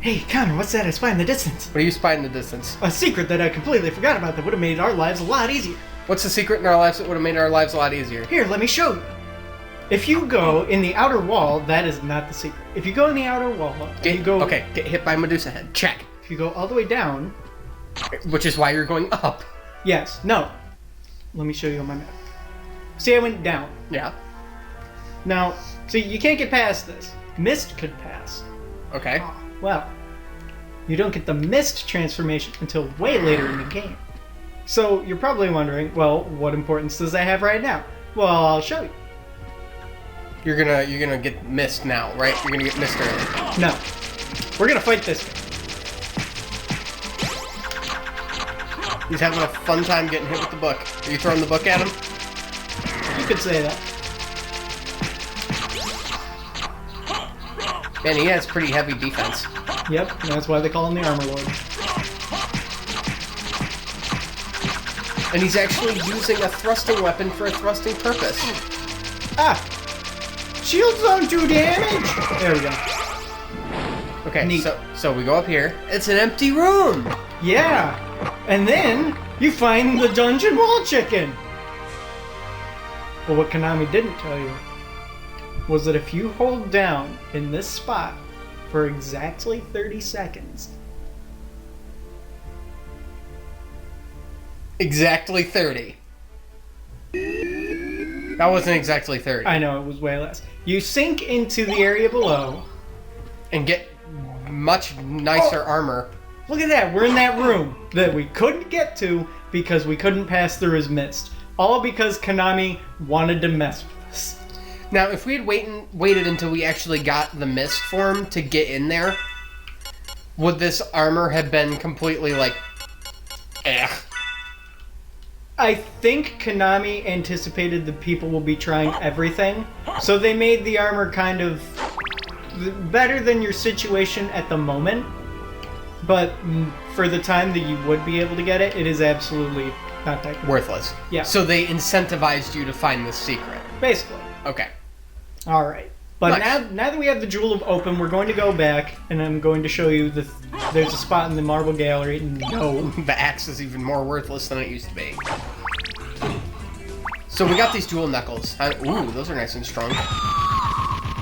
Hey, Connor, what's that I spy in the distance? What are you spying in the distance? A secret that I completely forgot about that would have made our lives a lot easier. What's the secret in our lives that would have made our lives a lot easier? Here, let me show you. If you go in the outer wall, that is not the secret. If you go in the outer wall, Get hit by Medusa head. Check. If you go all the way down... Which is why you're going up. Yes. No. Let me show you on my map. See, I went down. Yeah. Now, see, you can't get past this. Mist could pass. Okay. Well, you don't get the mist transformation until way later in the game. So you're probably wondering, well, what importance does that have right now? Well, I'll show you. You're gonna get mist now, right? You're gonna get mist early. No. We're gonna fight this guy. He's having a fun time getting hit with the book. Are you throwing the book at him? You could say that. Man, he has pretty heavy defense. Yep, that's why they call him the Armor Lord. And he's actually using a thrusting weapon for a thrusting purpose. Ah! Shields don't do damage! There we go. Okay, Neat. so we go up here. It's an empty room! Yeah! And then, you find the dungeon wall chicken! But what Konami didn't tell you was that if you hold down in this spot for exactly 30 seconds... Exactly 30. That wasn't exactly 30. I know, it was way less. You sink into the area below... And get much nicer armor. Look at that, we're in that room that we couldn't get to because we couldn't pass through his mist. All because Konami wanted to mess with us. Now, if we had waited until we actually got the mist form to get in there, would this armor have been completely like, eh? I think Konami anticipated that people will be trying everything, so they made the armor kind of better than your situation at the moment, but for the time that you would be able to get it, it is absolutely not that good. Worthless. Yeah. So they incentivized you to find this secret. Basically. Okay. Alright. But Nice. now that we have the Jewel of Open, we're going to go back, and I'm going to show you there's a spot in the Marble Gallery. No. The axe is even more worthless than it used to be. So we got these dual knuckles. Ooh, those are nice and strong.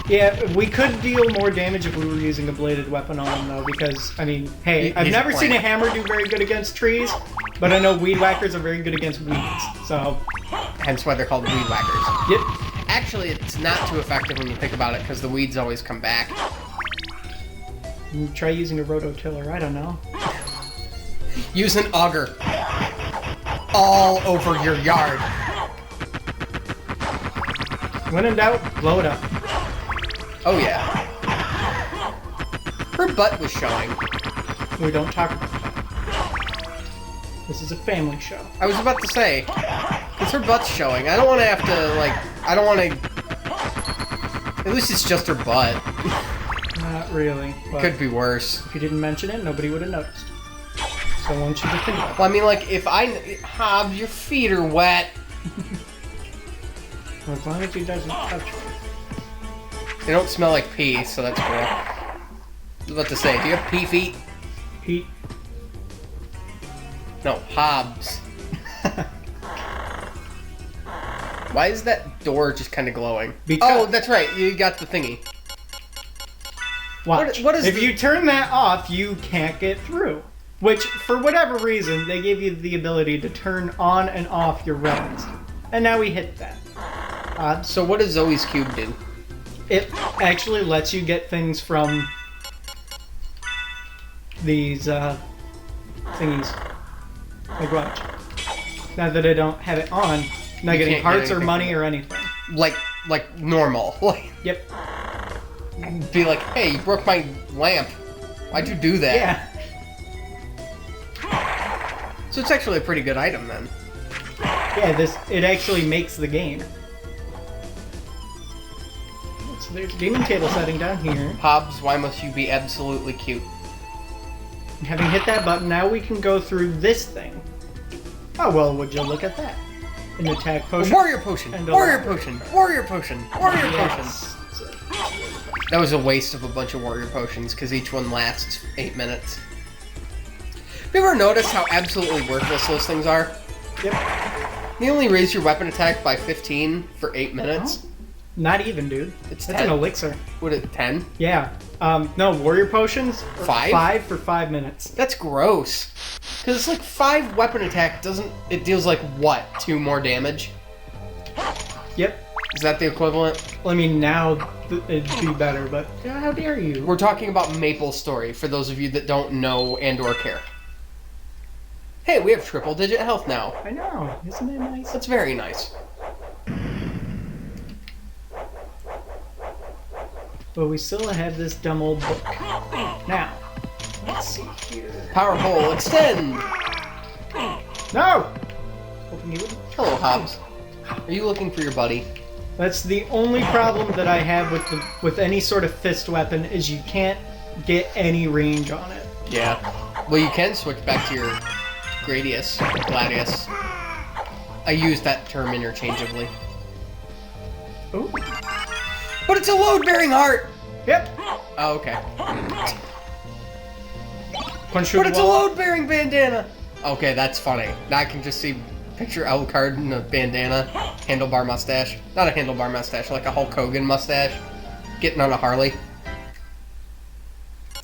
Yeah, we could deal more damage if we were using a bladed weapon on him, though, because, I mean, hey, I've never seen a hammer do very good against trees, but I know weed whackers are very good against weeds, so... Hence why they're called weed whackers. Yep. Actually, it's not too effective when you think about it, because the weeds always come back. Try using a rototiller, I don't know. Use an auger. All over your yard. When in doubt, blow it up. Oh yeah. Her butt was showing. We don't talk about that. This is a family show. I was about to say, because her butt's showing. I don't want to have to, like, I don't want to... At least it's just her butt. Not really. But Could be worse. if you didn't mention it, nobody would have noticed. So I want you to think about it. Well, I mean, like, if Hobbs, your feet are wet. Well, as long as he doesn't touch me. They don't smell like pee, so that's cool. I was about to say, do you have pee feet? Pete. No, Hobbs. Why is that door just kind of glowing? Because- Oh, that's right. You got the thingy. Watch. What is if you turn that off, you can't get through. Which, for whatever reason, they gave you the ability to turn on and off your weapons. And now we hit that. So what does Zoe's cube do? It actually lets you get things from these thingies. Like watch. Now that I don't have it on, I'm not You getting can't get hearts or anything money from or anything. Like normal. Like, Yep. be like, hey, you broke my lamp. Why'd you do that? Yeah. So it's actually a pretty good item then. Yeah, it actually makes the game. So there's a gaming table setting down here. Hobbs, why must you be absolutely cute? Having hit that button, now we can go through this thing. Oh, well, would you look at that? An attack potion. Warrior potion! And a Warrior level. potion! Warrior potion! Warrior potion! Yes. That was a waste of a bunch of warrior potions, because each one lasts 8 minutes. Have you ever noticed how absolutely worthless those things are? Yep. They only raise your weapon attack by 15 for 8 minutes. Oh, not even, dude. It's That's 10. an elixir. What is it, 10? Yeah. No, warrior potions. 5? 5 for 5 minutes. That's gross. Because it's like 5 weapon attack doesn't... It deals like, what, 2 more damage? Yep. Is that the equivalent? Well, I mean, now it'd be better, but how dare you? We're talking about Maple's story, for those of you that don't know and or care. Hey, we have triple-digit health now. I know. Isn't it nice? That's very nice. But we still have this dumb old book. Now, let's see here. Power pole, extend! No! Hoping you wouldn't. Hello, Hobbs. Are you looking for your buddy? That's the only problem that I have with any sort of fist weapon is you can't get any range on it. Yeah. Well, you can switch back to your Gradius, Gladius. I use that term interchangeably. Oh. But it's a load-bearing heart! Yep. Oh, okay. Punch through But the it's a wall. load-bearing bandana! Okay, that's funny. Now I can just see... Picture Alucard in a bandana, handlebar mustache. Not a handlebar mustache, like a Hulk Hogan mustache. Getting on a Harley.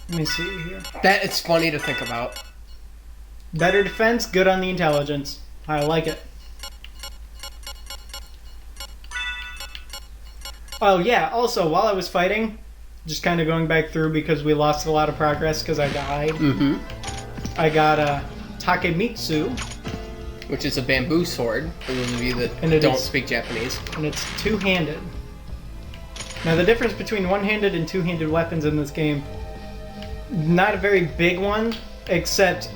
Let me see here. That it's funny to think about. Better defense, good on the intelligence. I like it. Oh yeah, also, while I was fighting, just kind of going back through because we lost a lot of progress because I died. Mm-hmm. I got a Takemitsu, Which is a bamboo sword, for those of you that And it don't is- speak Japanese. and it's two-handed. Now the difference between one-handed and two-handed weapons in this game, not a very big one, except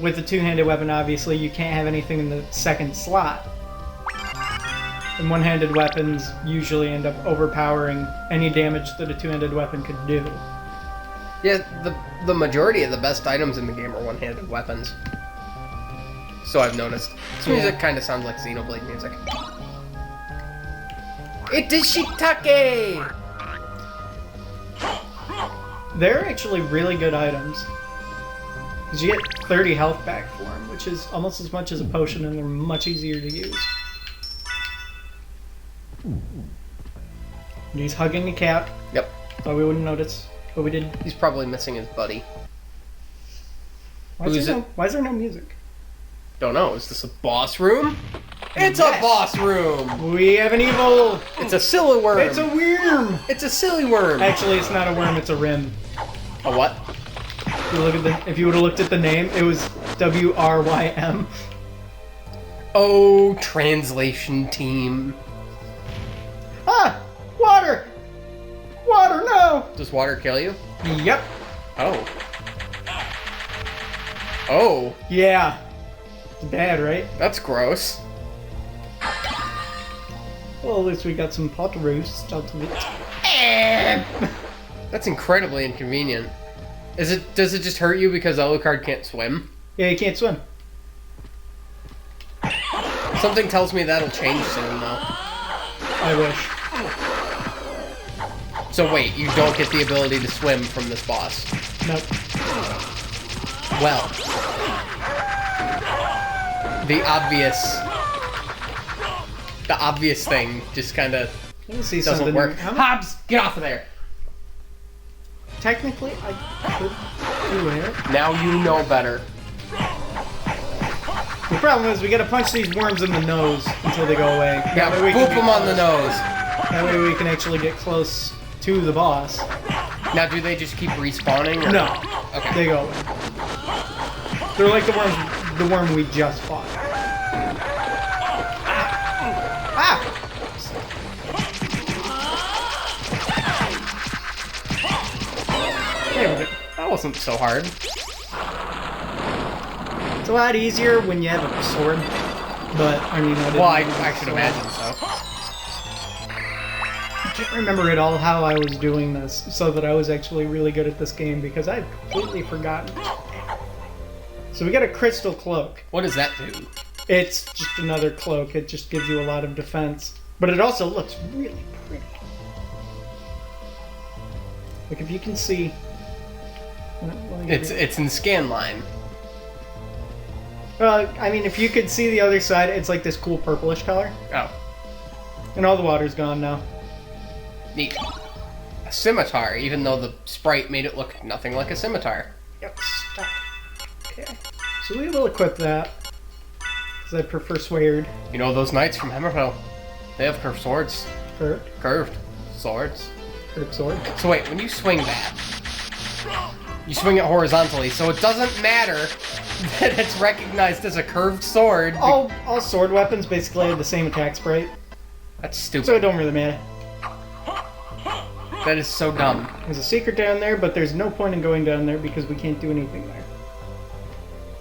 with the two-handed weapon, obviously, you can't have anything in the second slot. And one-handed weapons usually end up overpowering any damage that a two-handed weapon could do. Yeah, the majority of the best items in the game are one-handed weapons. So I've noticed. This music kind of sounds like Xenoblade music. It is Shitake! They're actually really good items. Because you get 30 health back for them, which is almost as much as a potion, and they're much easier to use. And he's hugging a cat. Yep. Thought we wouldn't notice, but we did. He's probably missing his buddy. Why is there no music? Don't know, is this a boss room? It's Yes. a boss room! We have an evil. It's a silly worm! It's a worm. It's a silly worm! Actually, it's not a worm. It's a rim. A what? If you would have looked at the name, it was WRYM. Oh, translation team. Ah, water. Water, no. Does water kill you? Yep. Oh. Oh, Yeah. It's bad, right? that's gross. Well, at least we got some pot roast out of it. That's incredibly inconvenient. Does it just hurt you because Alucard can't swim? Yeah, you can't swim. Something tells me that'll change soon, though. I wish. So wait, you don't get the ability to swim from this boss. Nope. Well. The obvious thing just kind of Let me see doesn't something. work. How- Hobbs, get off of there! Technically, I could do it. Now you know better. The problem is we gotta punch these worms in the nose until they go away. Yeah, That way we can boop get them on the close. nose. That way we can actually get close to the boss. Now, do they just keep respawning? Or? No. Okay. They go away. They're like the worm we just fought. Ah! There we go. That wasn't so hard. It's a lot easier when you have a sword, but I mean, Well, I should imagine so. I can't remember at all how I was doing this, so that I was actually really good at this game because I've completely forgotten. So we got a crystal cloak. What does that do? It's just another cloak. It just gives you a lot of defense, but it also looks really pretty. Like, if you can see... It's in scan line. I mean, if you could see the other side, it's like this cool purplish color. Oh. And all the water's gone now. Neat. A scimitar, even though the sprite made it look nothing like a scimitar. Yep, stop. Okay. So we will equip that. Because I prefer Swayard. You know those knights from Hammerfell? They have curved swords. Curved Swords. Curved sword. So wait, when you swing that, you swing it horizontally, so it doesn't matter that it's recognized as a curved sword. All sword weapons basically have the same attack sprite. That's stupid. So it don't really matter. That is so dumb. There's a secret down there, but there's no point in going down there because we can't do anything there.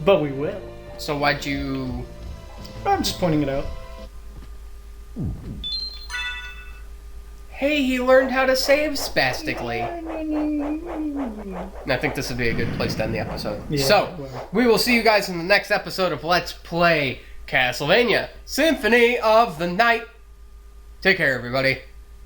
But we will. So why'd you... I'm just pointing it out. Hey, he learned how to save spastically. And I think this would be a good place to end the episode. Yeah, so, well. we will see you guys in the next episode of Let's Play Castlevania Symphony of the Night. Take care, everybody.